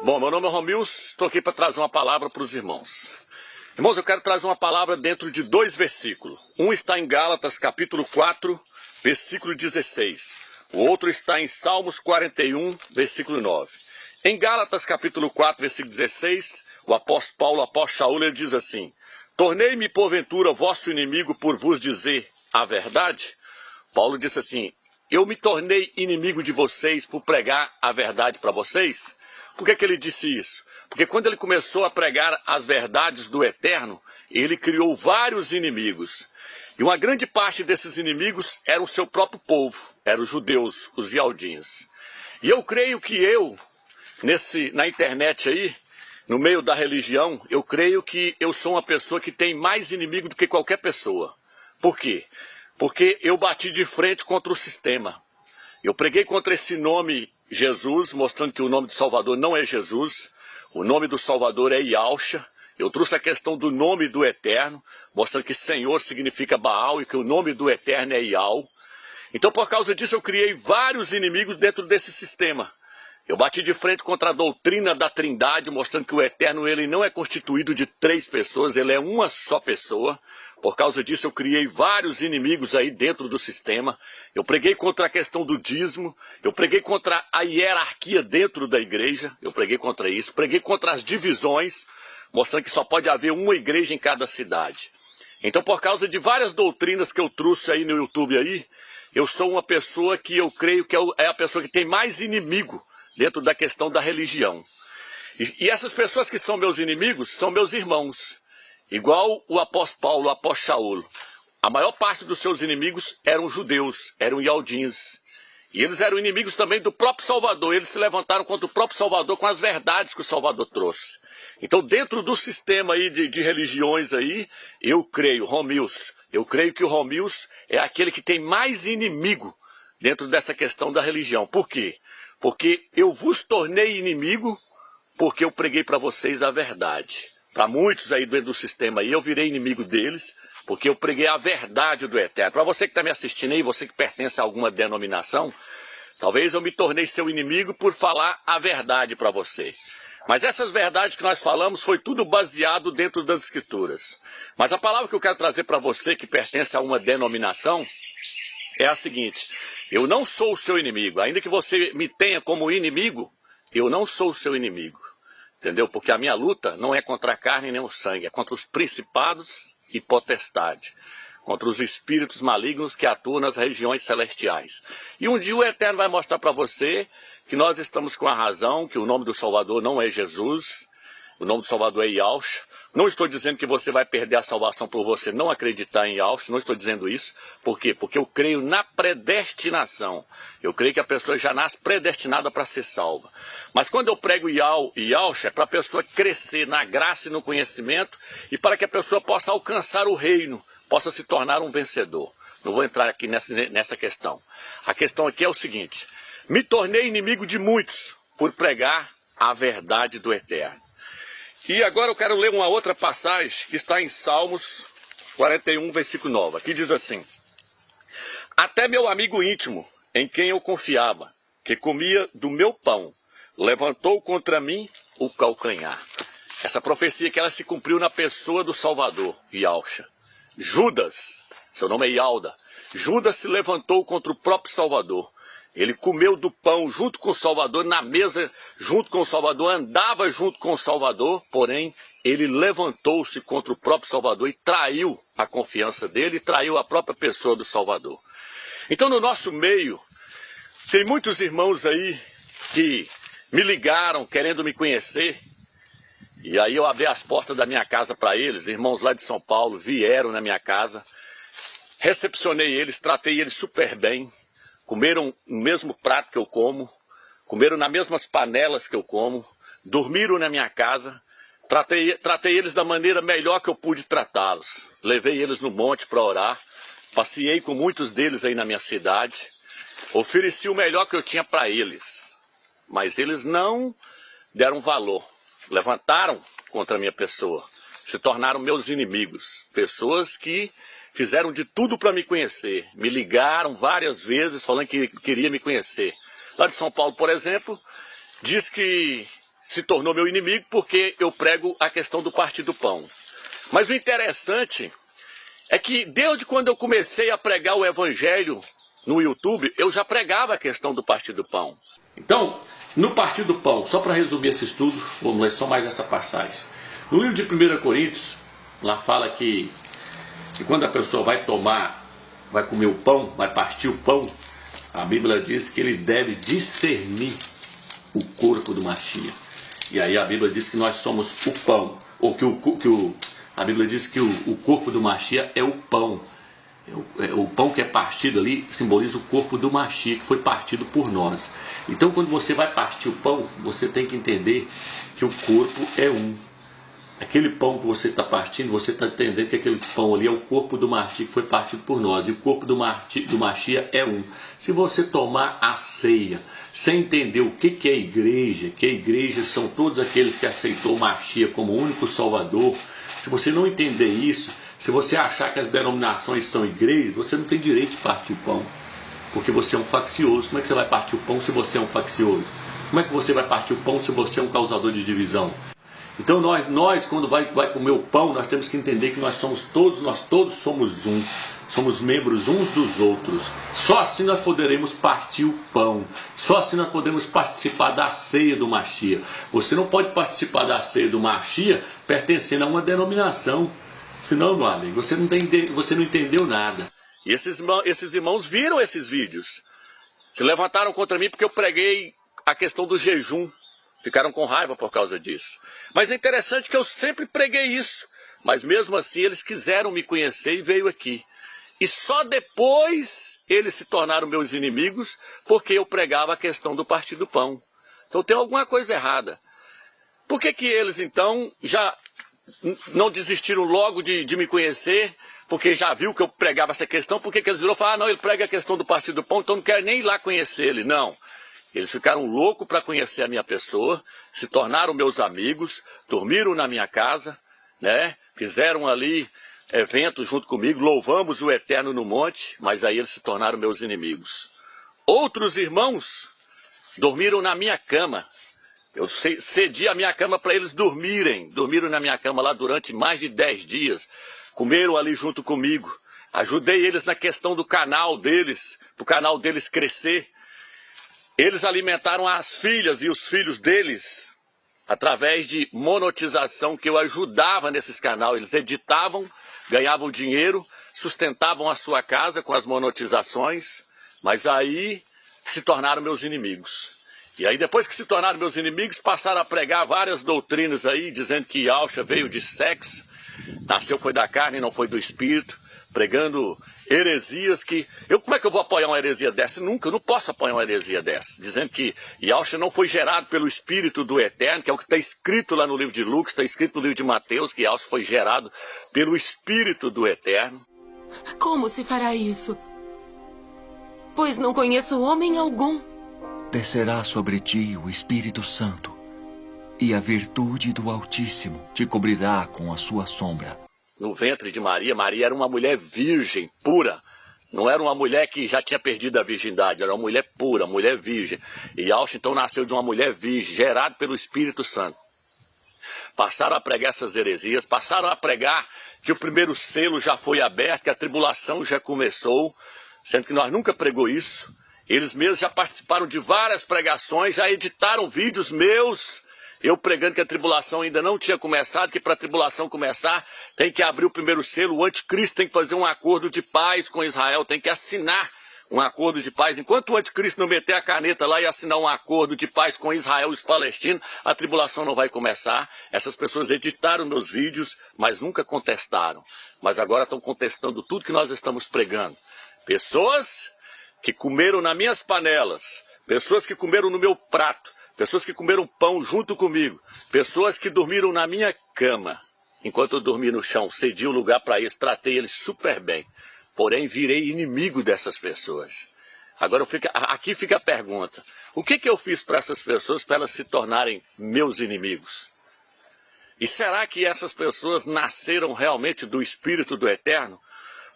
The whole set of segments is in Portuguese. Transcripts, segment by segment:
Bom, meu nome é Romilson, estou aqui para trazer uma palavra para os irmãos. Irmãos, eu quero trazer uma palavra dentro de dois versículos. Um está em Gálatas, capítulo 4, versículo 16. O outro está em Salmos 41, versículo 9. Em Gálatas, capítulo 4, versículo 16, o apóstolo Paulo, o apóstolo Shaul, ele diz assim: tornei-me porventura vosso inimigo por vos dizer a verdade? Paulo disse assim: eu me tornei inimigo de vocês por pregar a verdade para vocês? Por que ele disse isso? Porque quando ele começou a pregar as verdades do Eterno, ele criou vários inimigos. E uma grande parte desses inimigos era o seu próprio povo, eram os judeus, os ialdins. E eu creio que na internet aí, no meio da religião, eu creio que eu sou uma pessoa que tem mais inimigo do que qualquer pessoa. Por quê? Porque eu bati de frente contra o sistema. Eu preguei contra esse nome Jesus, mostrando que o nome do Salvador não é Jesus. O nome do Salvador é Yahshua. Eu trouxe a questão do nome do Eterno, mostrando que Senhor significa Baal e que o nome do Eterno é Yahweh. Então, por causa disso, eu criei vários inimigos dentro desse sistema. Eu bati de frente contra a doutrina da Trindade, mostrando que o Eterno ele não é constituído de três pessoas, ele é uma só pessoa. Por causa disso, eu criei vários inimigos aí dentro do sistema. Eu preguei contra a questão do dízimo, eu preguei contra a hierarquia dentro da igreja, eu preguei contra isso, preguei contra as divisões, mostrando que só pode haver uma igreja em cada cidade. Então, por causa de várias doutrinas que eu trouxe aí no YouTube aí, eu sou uma pessoa que eu creio que é a pessoa que tem mais inimigo dentro da questão da religião. E essas pessoas que são meus inimigos são meus irmãos. Igual o apóstolo Paulo, o apóstolo Shaul. A maior parte dos seus inimigos eram judeus, eram ialdins. E eles eram inimigos também do próprio Salvador. Eles se levantaram contra o próprio Salvador com as verdades que o Salvador trouxe. Então, dentro do sistema aí de religiões aí, eu creio, Romilson, eu creio que o Romilson é aquele que tem mais inimigo dentro dessa questão da religião. Por quê? Porque eu vos tornei inimigo porque eu preguei para vocês a verdade. Para muitos aí dentro do sistema aí, eu virei inimigo deles, porque eu preguei a verdade do Eterno. Para você que está me assistindo aí, você que pertence a alguma denominação, talvez eu me tornei seu inimigo por falar a verdade para você. Mas essas verdades que nós falamos foi tudo baseado dentro das Escrituras. Mas a palavra que eu quero trazer para você que pertence a uma denominação é a seguinte: eu não sou o seu inimigo. Ainda que você me tenha como inimigo, eu não sou o seu inimigo. Entendeu? Porque a minha luta não é contra a carne nem o sangue, é contra os principados e potestades, contra os espíritos malignos que atuam nas regiões celestiais. E um dia o Eterno vai mostrar para você que nós estamos com a razão, que o nome do Salvador não é Jesus, o nome do Salvador é Yahshua. Não estou dizendo que você vai perder a salvação por você não acreditar em Yahshua, não estou dizendo isso. Por quê? Porque eu creio na predestinação. Eu creio que a pessoa já nasce predestinada para ser salva. Mas quando eu prego Yahshua, é para a pessoa crescer na graça e no conhecimento e para que a pessoa possa alcançar o reino, possa se tornar um vencedor. Não vou entrar aqui nessa questão. A questão aqui é o seguinte: me tornei inimigo de muitos por pregar a verdade do Eterno. E agora eu quero ler uma outra passagem que está em Salmos 41, versículo 9. Aqui diz assim: até meu amigo íntimo, em quem eu confiava, que comia do meu pão, levantou contra mim o calcanhar. Essa profecia que ela se cumpriu na pessoa do Salvador, Yahshua. Judas, seu nome é Yalda, Judas se levantou contra o próprio Salvador. Ele comeu do pão junto com o Salvador, na mesa junto com o Salvador, andava junto com o Salvador, porém ele levantou-se contra o próprio Salvador e traiu a confiança dele, e traiu a própria pessoa do Salvador. Então no nosso meio, tem muitos irmãos aí que me ligaram querendo me conhecer, e aí eu abri as portas da minha casa para eles. Irmãos lá de São Paulo vieram na minha casa, recepcionei eles, tratei eles super bem, comeram no mesmo prato que eu como, comeram nas mesmas panelas que eu como, dormiram na minha casa, tratei eles da maneira melhor que eu pude tratá-los. Levei eles no monte para orar, passeei com muitos deles aí na minha cidade, ofereci o melhor que eu tinha para eles. Mas eles não deram valor, levantaram contra a minha pessoa, se tornaram meus inimigos, pessoas que fizeram de tudo para me conhecer, me ligaram várias vezes falando que queria me conhecer. Lá de São Paulo, por exemplo, diz que se tornou meu inimigo porque eu prego a questão do partir do pão. Mas o interessante é que desde quando eu comecei a pregar o evangelho no YouTube, eu já pregava a questão do partir do pão. Então, no partir do pão, só para resumir esse estudo, vamos ler só mais essa passagem. No livro de 1 Coríntios, lá fala que quando a pessoa vai comer o pão, vai partir o pão, a Bíblia diz que ele deve discernir o corpo do Mashiach. E aí a Bíblia diz que nós somos o pão, ou a Bíblia diz que o corpo do Mashiach é o pão. O pão que é partido ali simboliza o corpo do Mashiach, que foi partido por nós. Então quando você vai partir o pão, você tem que entender que o corpo é um. Aquele pão que você está partindo, você está entendendo que aquele pão ali é o corpo do Mashiach que foi partido por nós. E o corpo do Mashiach é um. Se você tomar a ceia sem entender o que é igreja, que a igreja são todos aqueles que aceitou o Mashiach como único Salvador, se você não entender isso, se você achar que as denominações são igrejas, você não tem direito de partir o pão, porque você é um faccioso. Como é que você vai partir o pão se você é um faccioso? Como é que você vai partir o pão se você é um causador de divisão? Então nós quando vai comer o pão, nós temos que entender que nós todos somos um, somos membros uns dos outros. Só assim nós poderemos partir o pão, só assim nós podemos participar da ceia do Mashiach. Você não pode participar da ceia do Mashiach pertencendo a uma denominação, senão, meu amigo, você não entendeu nada. E esses irmãos viram esses vídeos, se levantaram contra mim porque eu preguei a questão do jejum, ficaram com raiva por causa disso. Mas é interessante que eu sempre preguei isso, mas mesmo assim eles quiseram me conhecer e veio aqui. E só depois eles se tornaram meus inimigos, porque eu pregava a questão do partir do pão. Então tem alguma coisa errada. Por que eles então já não desistiram logo de me conhecer, porque já viu que eu pregava essa questão? Por que eles viram e falaram, não, ele prega a questão do partir do pão, então não quero nem ir lá conhecer ele? Não. Eles ficaram loucos para conhecer a minha pessoa, se tornaram meus amigos, dormiram na minha casa, né? Fizeram ali eventos junto comigo, louvamos o Eterno no monte, mas aí eles se tornaram meus inimigos. Outros irmãos dormiram na minha cama. Eu cedi a minha cama para eles dormiram na minha cama lá durante mais de 10 dias, comeram ali junto comigo, ajudei eles na questão do canal deles, para o canal deles crescer. Eles alimentaram as filhas e os filhos deles através de monetização que eu ajudava nesses canais. Eles editavam, ganhavam dinheiro, sustentavam a sua casa com as monetizações, mas aí se tornaram meus inimigos. E aí depois que se tornaram meus inimigos, passaram a pregar várias doutrinas aí, dizendo que Yahshua veio de sexo, nasceu foi da carne e não foi do espírito, pregando heresias que... como é que eu vou apoiar uma heresia dessa? Nunca, eu não posso apoiar uma heresia dessa. Dizendo que Yahshua não foi gerado pelo Espírito do Eterno, que é o que está escrito lá no livro de Lucas, está escrito no livro de Mateus, que Yahshua foi gerado pelo Espírito do Eterno. Como se fará isso? Pois não conheço homem algum. Descerá sobre ti o Espírito Santo, e a virtude do Altíssimo te cobrirá com a sua sombra. No ventre de Maria, Maria era uma mulher virgem, pura. Não era uma mulher que já tinha perdido a virgindade, era uma mulher pura, mulher virgem. E Yahshua então nasceu de uma mulher virgem, gerado pelo Espírito Santo. Passaram a pregar essas heresias, passaram a pregar que o primeiro selo já foi aberto, que a tribulação já começou, sendo que nós nunca pregou isso. Eles mesmos já participaram de várias pregações, já editaram vídeos meus, eu pregando que a tribulação ainda não tinha começado, que para a tribulação começar tem que abrir o primeiro selo, o anticristo tem que fazer um acordo de paz com Israel, tem que assinar um acordo de paz. Enquanto o anticristo não meter a caneta lá e assinar um acordo de paz com Israel e os palestinos, a tribulação não vai começar. Essas pessoas editaram meus vídeos, mas nunca contestaram. Mas agora estão contestando tudo que nós estamos pregando. Pessoas que comeram nas minhas panelas, pessoas que comeram no meu prato, pessoas que comeram pão junto comigo, pessoas que dormiram na minha cama. Enquanto eu dormi no chão, cedi o lugar para eles, tratei eles super bem. Porém, virei inimigo dessas pessoas. Agora aqui fica a pergunta. O que eu fiz para essas pessoas para elas se tornarem meus inimigos? E será que essas pessoas nasceram realmente do Espírito do Eterno?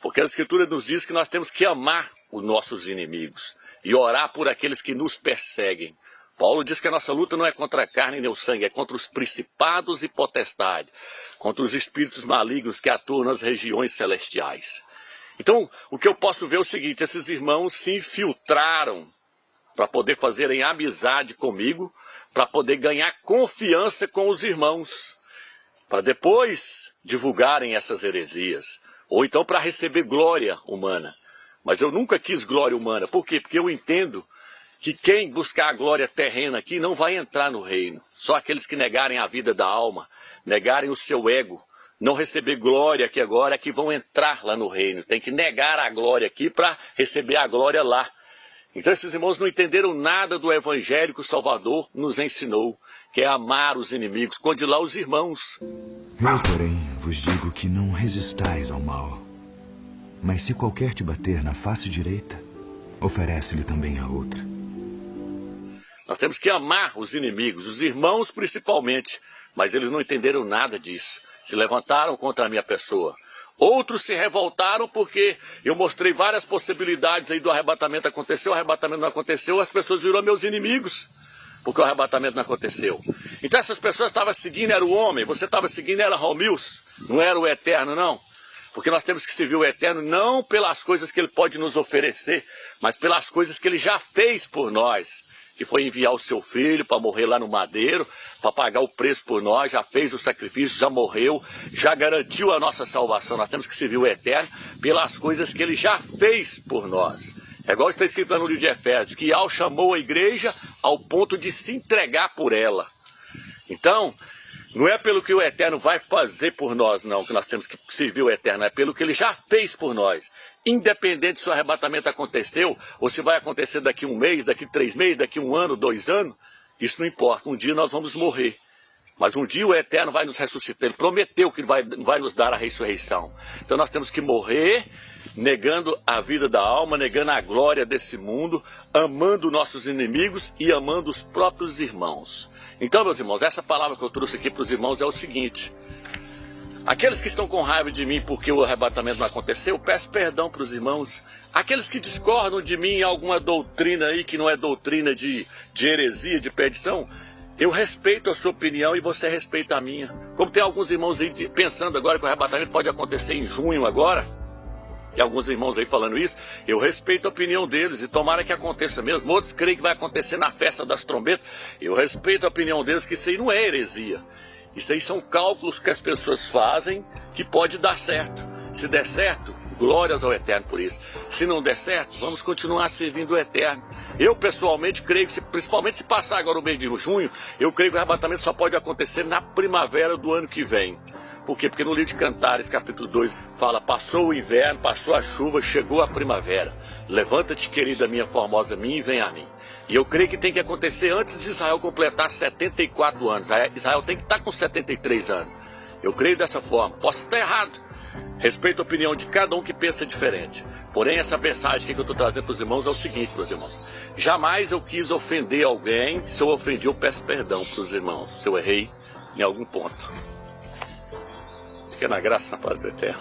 Porque a Escritura nos diz que nós temos que amar os nossos inimigos e orar por aqueles que nos perseguem. Paulo diz que a nossa luta não é contra a carne nem o sangue, é contra os principados e potestades, contra os espíritos malignos que atuam nas regiões celestiais. Então, o que eu posso ver é o seguinte: esses irmãos se infiltraram para poder fazerem amizade comigo, para poder ganhar confiança com os irmãos, para depois divulgarem essas heresias, ou então para receber glória humana. Mas eu nunca quis glória humana. Por quê? Porque eu entendo que quem buscar a glória terrena aqui não vai entrar no reino. Só aqueles que negarem a vida da alma, negarem o seu ego, não receber glória aqui agora, é que vão entrar lá no reino. Tem que negar a glória aqui para receber a glória lá. Então esses irmãos não entenderam nada do evangelho que o Salvador nos ensinou, que é amar os inimigos, condelar os irmãos. Eu, porém, vos digo que não resistais ao mal. Mas se qualquer te bater na face direita, oferece-lhe também a outra. Nós temos que amar os inimigos, os irmãos principalmente, mas eles não entenderam nada disso. Se levantaram contra a minha pessoa. Outros se revoltaram porque eu mostrei várias possibilidades aí do arrebatamento acontecer, o arrebatamento não aconteceu, as pessoas viram meus inimigos, porque o arrebatamento não aconteceu. Então essas pessoas estavam seguindo, era o homem, você estava seguindo, era Romilson, não era o eterno não. Porque nós temos que servir o eterno não pelas coisas que ele pode nos oferecer, mas pelas coisas que ele já fez por nós. Que foi enviar o seu filho para morrer lá no madeiro, para pagar o preço por nós, já fez o sacrifício, já morreu, já garantiu a nossa salvação. Nós temos que servir o eterno pelas coisas que ele já fez por nós. É igual está escrito lá no livro de Efésios, que Al chamou a igreja ao ponto de se entregar por ela. Então, não é pelo que o eterno vai fazer por nós, não, que nós temos que servir o eterno, é pelo que ele já fez por nós. Independente se o arrebatamento aconteceu, ou se vai acontecer daqui 1 mês, daqui 3 meses, daqui 1 ano, 2 anos, isso não importa. Um dia nós vamos morrer. Mas um dia o Eterno vai nos ressuscitar. Ele prometeu que vai nos dar a ressurreição. Então nós temos que morrer, negando a vida da alma, negando a glória desse mundo, amando nossos inimigos e amando os próprios irmãos. Então, meus irmãos, essa palavra que eu trouxe aqui para os irmãos é o seguinte: aqueles que estão com raiva de mim porque o arrebatamento não aconteceu, peço perdão para os irmãos. Aqueles que discordam de mim em alguma doutrina aí que não é doutrina de heresia, de perdição, eu respeito a sua opinião e você respeita a minha. Como tem alguns irmãos aí pensando agora que o arrebatamento pode acontecer em junho agora, e alguns irmãos aí falando isso, eu respeito a opinião deles e tomara que aconteça mesmo. Outros creem que vai acontecer na festa das trombetas, eu respeito a opinião deles, que isso aí não é heresia. Isso aí são cálculos que as pessoas fazem que pode dar certo. Se der certo, glórias ao Eterno por isso. Se não der certo, vamos continuar servindo o Eterno. Eu pessoalmente creio que, principalmente se passar agora o mês de junho, eu creio que o arrebatamento só pode acontecer na primavera do ano que vem. Por quê? Porque no livro de Cantares, capítulo 2, fala: passou o inverno, passou a chuva, chegou a primavera. Levanta-te, querida minha formosa minha, e vem a mim. E eu creio que tem que acontecer antes de Israel completar 74 anos. Israel tem que estar com 73 anos. Eu creio dessa forma. Posso estar errado. Respeito a opinião de cada um que pensa diferente. Porém, essa mensagem que eu estou trazendo para os irmãos é o seguinte, meus irmãos. Jamais eu quis ofender alguém. Se eu ofendi, eu peço perdão para os irmãos. Se eu errei em algum ponto. Fica na graça e na paz do Eterno.